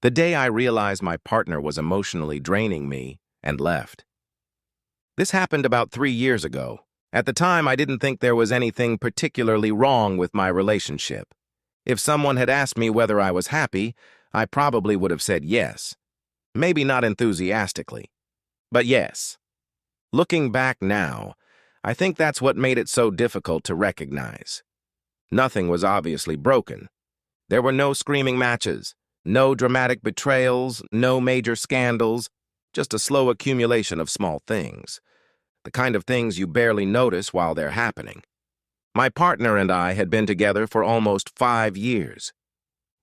The day I realized my partner was emotionally draining me and left. This happened about 3 years ago. At the time, I didn't think there was anything particularly wrong with my relationship. If someone had asked me whether I was happy, I probably would have said yes. Maybe not enthusiastically, but yes. Looking back now, I think that's what made it so difficult to recognize. Nothing was obviously broken. There were no screaming matches, no dramatic betrayals, no major scandals, just a slow accumulation of small things. The kind of things you barely notice while they're happening. My partner and I had been together for almost 5 years.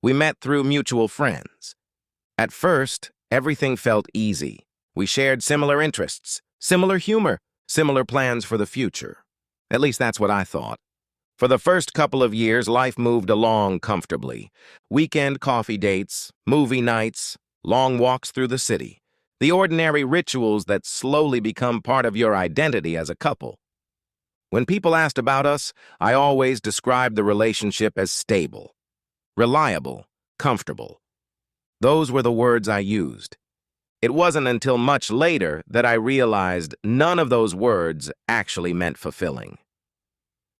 We met through mutual friends. At first, everything felt easy. We shared similar interests, similar humor, similar plans for the future. At least that's what I thought. For the first couple of years, life moved along comfortably. Weekend coffee dates, movie nights, long walks through the city. The ordinary rituals that slowly become part of your identity as a couple. When people asked about us, I always described the relationship as stable, reliable, comfortable. Those were the words I used. It wasn't until much later that I realized none of those words actually meant fulfilling.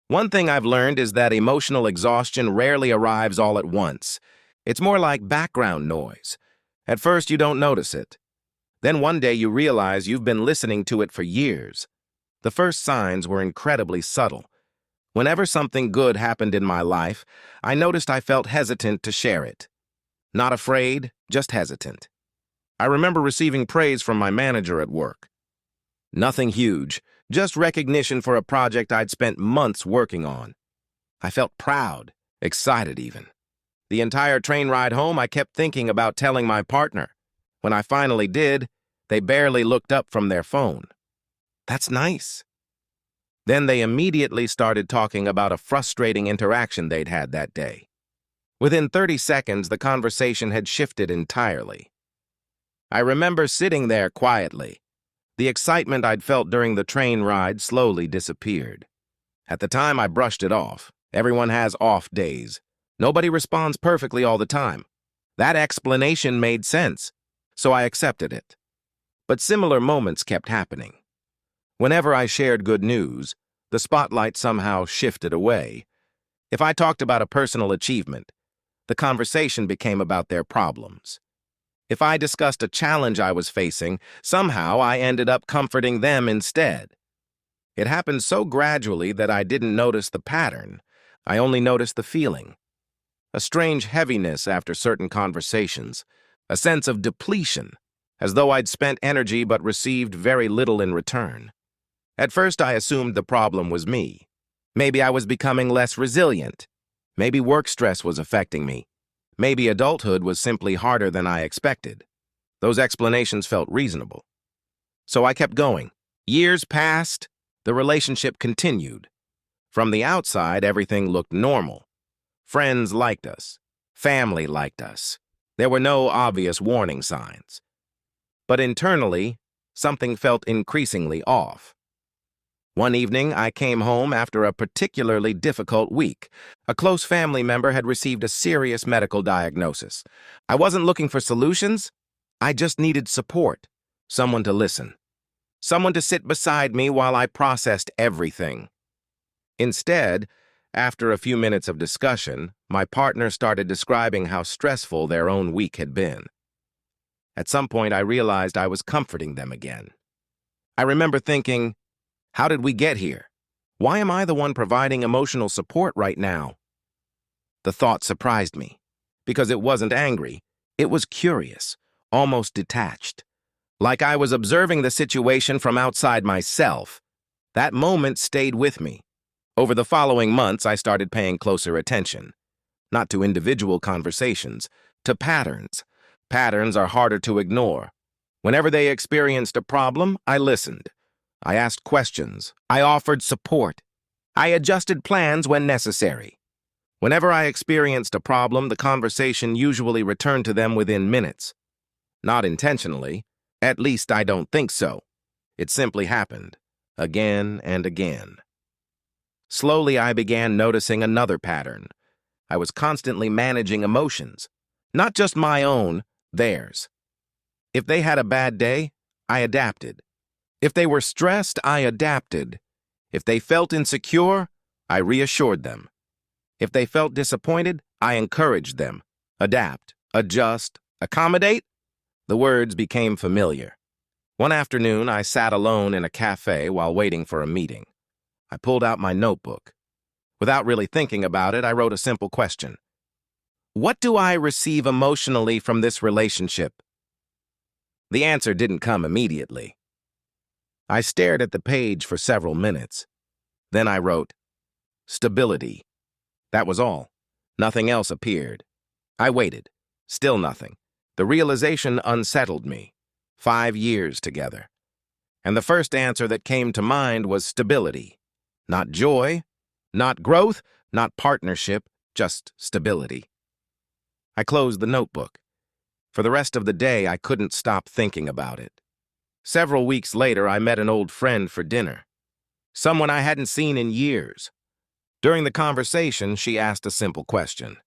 One thing I've learned is that emotional exhaustion rarely arrives all at once. It's more like background noise. At first, you don't notice it. Then one day you realize you've been listening to it for years. The first signs were incredibly subtle. Whenever something good happened in my life, I noticed I felt hesitant to share it. Not afraid, just hesitant. I remember receiving praise from my manager at work. Nothing huge, just recognition for a project I'd spent months working on. I felt proud, excited even. The entire train ride home, I kept thinking about telling my partner. When I finally did, they barely looked up from their phone. That's nice. Then they immediately started talking about a frustrating interaction they'd had that day. Within 30 seconds, the conversation had shifted entirely. I remember sitting there quietly. The excitement I'd felt during the train ride slowly disappeared. At the time, I brushed it off. Everyone has off days. Nobody responds perfectly all the time. That explanation made sense, so I accepted it. But similar moments kept happening. Whenever I shared good news, the spotlight somehow shifted away. If I talked about a personal achievement, the conversation became about their problems. If I discussed a challenge I was facing, somehow I ended up comforting them instead. It happened so gradually that I didn't notice the pattern. I only noticed the feeling. A strange heaviness after certain conversations, a sense of depletion, as though I'd spent energy but received very little in return. At first, I assumed the problem was me. Maybe I was becoming less resilient. Maybe work stress was affecting me. Maybe adulthood was simply harder than I expected. Those explanations felt reasonable. So I kept going. Years passed. The relationship continued. From the outside, everything looked normal. Friends liked us. Family liked us. There were no obvious warning signs. But internally, something felt increasingly off. One evening, I came home after a particularly difficult week. A close family member had received a serious medical diagnosis. I wasn't looking for solutions. I just needed support, someone to listen, someone to sit beside me while I processed everything. Instead, after a few minutes of discussion, my partner started describing how stressful their own week had been. At some point, I realized I was comforting them again. I remember thinking, how did we get here? Why am I the one providing emotional support right now? The thought surprised me, because it wasn't angry. It was curious, almost detached. Like I was observing the situation from outside myself. That moment stayed with me. Over the following months, I started paying closer attention. Not to individual conversations, to patterns. Patterns are harder to ignore. Whenever they experienced a problem, I listened. I asked questions. I offered support. I adjusted plans when necessary. Whenever I experienced a problem, the conversation usually returned to them within minutes. Not intentionally. At least I don't think so. It simply happened, again and again. Slowly, I began noticing another pattern. I was constantly managing emotions. Not just my own, theirs. If they had a bad day, I adapted. If they were stressed, I adapted. If they felt insecure, I reassured them. If they felt disappointed, I encouraged them. Adapt, adjust, accommodate. The words became familiar. One afternoon, I sat alone in a cafe while waiting for a meeting. I pulled out my notebook. Without really thinking about it, I wrote a simple question. What do I receive emotionally from this relationship? The answer didn't come immediately. I stared at the page for several minutes. Then I wrote, stability. That was all. Nothing else appeared. I waited. Still nothing. The realization unsettled me. 5 years together. And the first answer that came to mind was stability. Not joy, not growth, not partnership, just stability. I closed the notebook. For the rest of the day, I couldn't stop thinking about it. Several weeks later, I met an old friend for dinner. Someone I hadn't seen in years. During the conversation, she asked a simple question.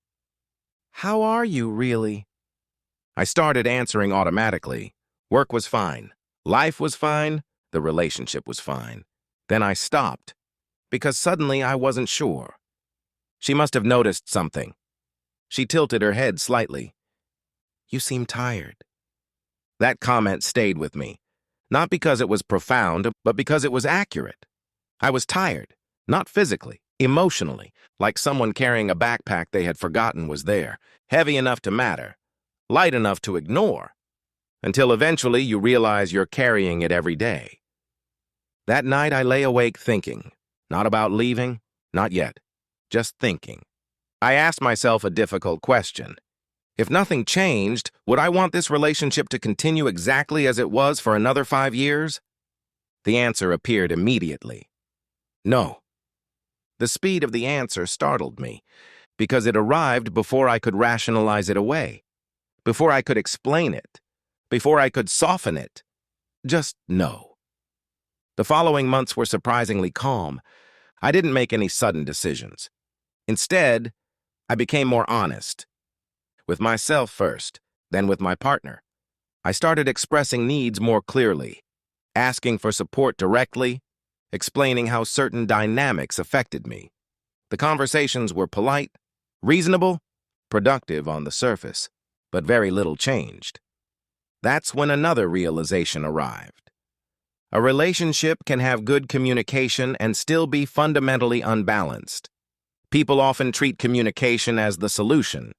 How are you, really? I started answering automatically. Work was fine. Life was fine. The relationship was fine. Then I stopped, because suddenly I wasn't sure. She must have noticed something. She tilted her head slightly. You seem tired. That comment stayed with me, not because it was profound, but because it was accurate. I was tired, not physically, emotionally, like someone carrying a backpack they had forgotten was there, heavy enough to matter, light enough to ignore, until eventually you realize you're carrying it every day. That night I lay awake thinking, not about leaving, not yet, just thinking. I asked myself a difficult question. If nothing changed, would I want this relationship to continue exactly as it was for another 5 years? The answer appeared immediately. No. The speed of the answer startled me, because it arrived before I could rationalize it away, before I could explain it, before I could soften it. Just no. The following months were surprisingly calm. I didn't make any sudden decisions. Instead, I became more honest. With myself first, then with my partner. I started expressing needs more clearly, asking for support directly, explaining how certain dynamics affected me. The conversations were polite, reasonable, productive on the surface, but very little changed. That's when another realization arrived. A relationship can have good communication and still be fundamentally unbalanced. People often treat communication as the solution.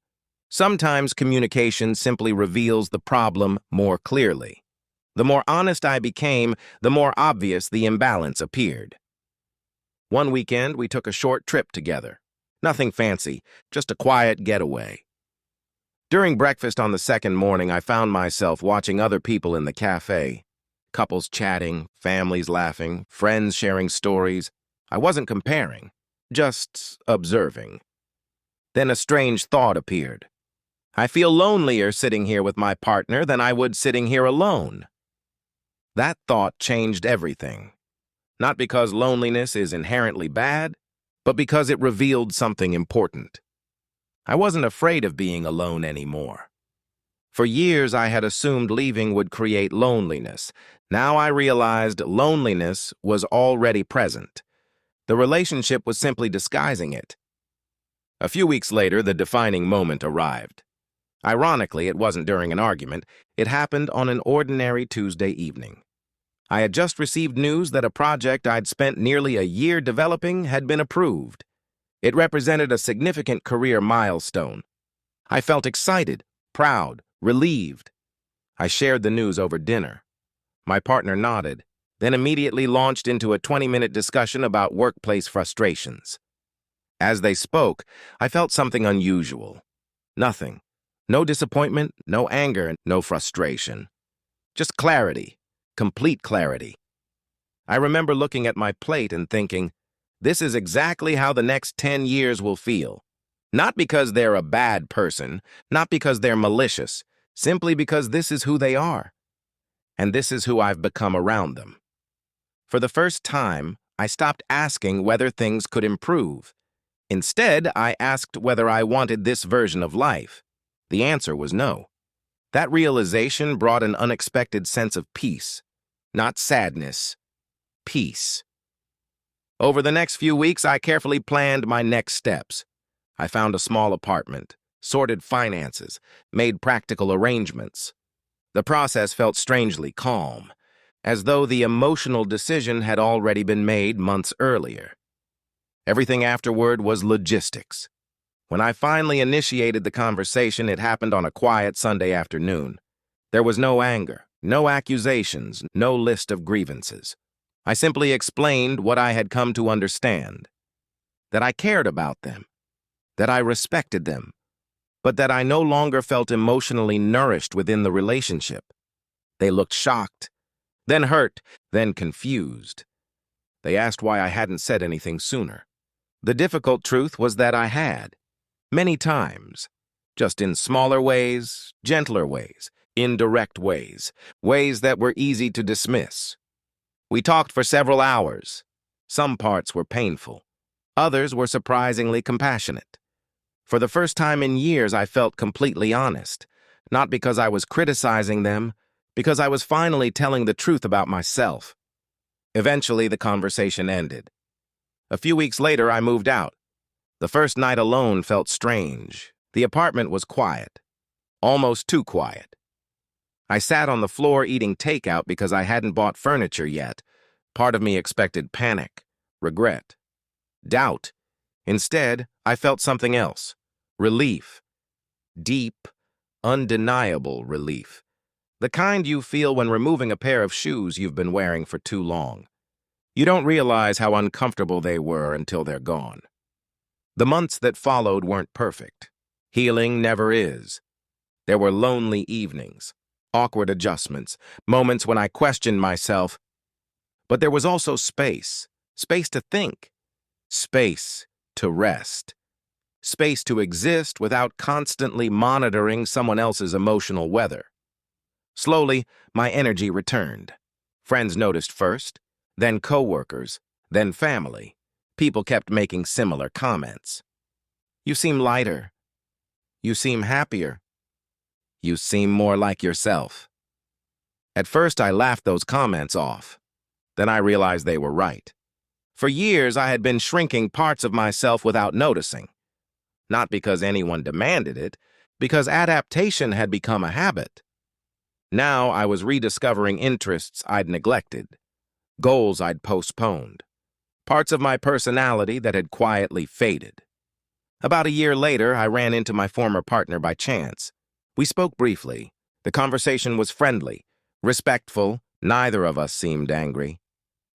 Sometimes communication simply reveals the problem more clearly. The more honest I became, the more obvious the imbalance appeared. One weekend, we took a short trip together. Nothing fancy, just a quiet getaway. During breakfast on the second morning, I found myself watching other people in the cafe. Couples chatting, families laughing, friends sharing stories. I wasn't comparing, just observing. Then a strange thought appeared. I feel lonelier sitting here with my partner than I would sitting here alone. That thought changed everything. Not because loneliness is inherently bad, but because it revealed something important. I wasn't afraid of being alone anymore. For years, I had assumed leaving would create loneliness. Now I realized loneliness was already present. The relationship was simply disguising it. A few weeks later, the defining moment arrived. Ironically, it wasn't during an argument. It happened on an ordinary Tuesday evening. I had just received news that a project I'd spent nearly a year developing had been approved. It represented a significant career milestone. I felt excited, proud, relieved. I shared the news over dinner. My partner nodded, then immediately launched into a 20-minute discussion about workplace frustrations. As they spoke, I felt something unusual. Nothing. No disappointment, no anger, no frustration. Just clarity, complete clarity. I remember looking at my plate and thinking, this is exactly how the next 10 years will feel. Not because they're a bad person, not because they're malicious, simply because this is who they are. And this is who I've become around them. For the first time, I stopped asking whether things could improve. Instead, I asked whether I wanted this version of life. The answer was no. That realization brought an unexpected sense of peace, not sadness, peace. Over the next few weeks, I carefully planned my next steps. I found a small apartment, sorted finances, made practical arrangements. The process felt strangely calm, as though the emotional decision had already been made months earlier. Everything afterward was logistics. When I finally initiated the conversation, it happened on a quiet Sunday afternoon. There was no anger, no accusations, no list of grievances. I simply explained what I had come to understand, that I cared about them, that I respected them, but that I no longer felt emotionally nourished within the relationship. They looked shocked, then hurt, then confused. They asked why I hadn't said anything sooner. The difficult truth was that I had, many times, just in smaller ways, gentler ways, indirect ways, ways that were easy to dismiss. We talked for several hours. Some parts were painful. Others were surprisingly compassionate. For the first time in years, I felt completely honest, not because I was criticizing them, because I was finally telling the truth about myself. Eventually, the conversation ended. A few weeks later, I moved out. The first night alone felt strange. The apartment was quiet, almost too quiet. I sat on the floor eating takeout because I hadn't bought furniture yet. Part of me expected panic, regret, doubt. Instead, I felt something else. Relief. Deep, undeniable relief. The kind you feel when removing a pair of shoes you've been wearing for too long. You don't realize how uncomfortable they were until they're gone. The months that followed weren't perfect. Healing never is. There were lonely evenings, awkward adjustments, moments when I questioned myself. But there was also space to think, space to rest, space to exist without constantly monitoring someone else's emotional weather. Slowly, my energy returned. Friends noticed first, then coworkers, then family. People kept making similar comments. You seem lighter. You seem happier. You seem more like yourself. At first, I laughed those comments off. Then I realized they were right. For years, I had been shrinking parts of myself without noticing. Not because anyone demanded it, because adaptation had become a habit. Now I was rediscovering interests I'd neglected, goals I'd postponed, parts of my personality that had quietly faded. About a year later, I ran into my former partner by chance. We spoke briefly. The conversation was friendly, respectful. Neither of us seemed angry.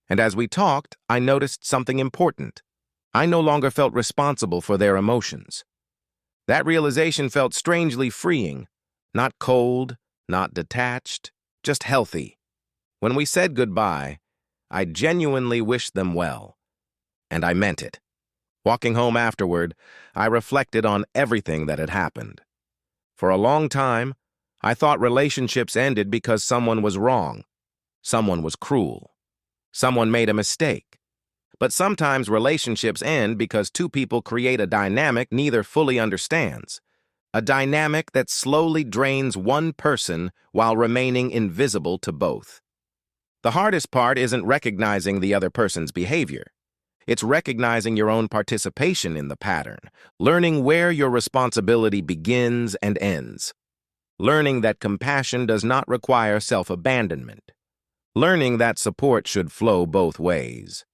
And as we talked, I noticed something important. I no longer felt responsible for their emotions. That realization felt strangely freeing, not cold, not detached, just healthy. When we said goodbye, I genuinely wished them well. And I meant it. Walking home afterward, I reflected on everything that had happened. For a long time, I thought relationships ended because someone was wrong, someone was cruel, someone made a mistake. But sometimes relationships end because two people create a dynamic neither fully understands, a dynamic that slowly drains one person while remaining invisible to both. The hardest part isn't recognizing the other person's behavior. It's recognizing your own participation in the pattern, learning where your responsibility begins and ends, learning that compassion does not require self-abandonment, learning that support should flow both ways.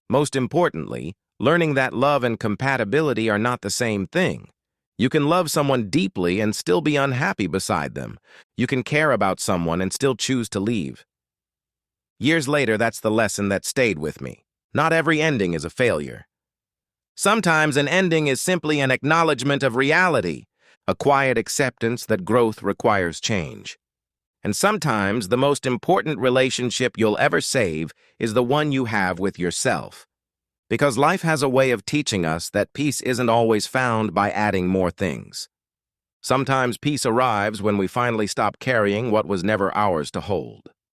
Most importantly, learning that love and compatibility are not the same thing. You can love someone deeply and still be unhappy beside them. You can care about someone and still choose to leave. Years later, that's the lesson that stayed with me. Not every ending is a failure. Sometimes an ending is simply an acknowledgement of reality, a quiet acceptance that growth requires change. And sometimes the most important relationship you'll ever save is the one you have with yourself. Because life has a way of teaching us that peace isn't always found by adding more things. Sometimes peace arrives when we finally stop carrying what was never ours to hold.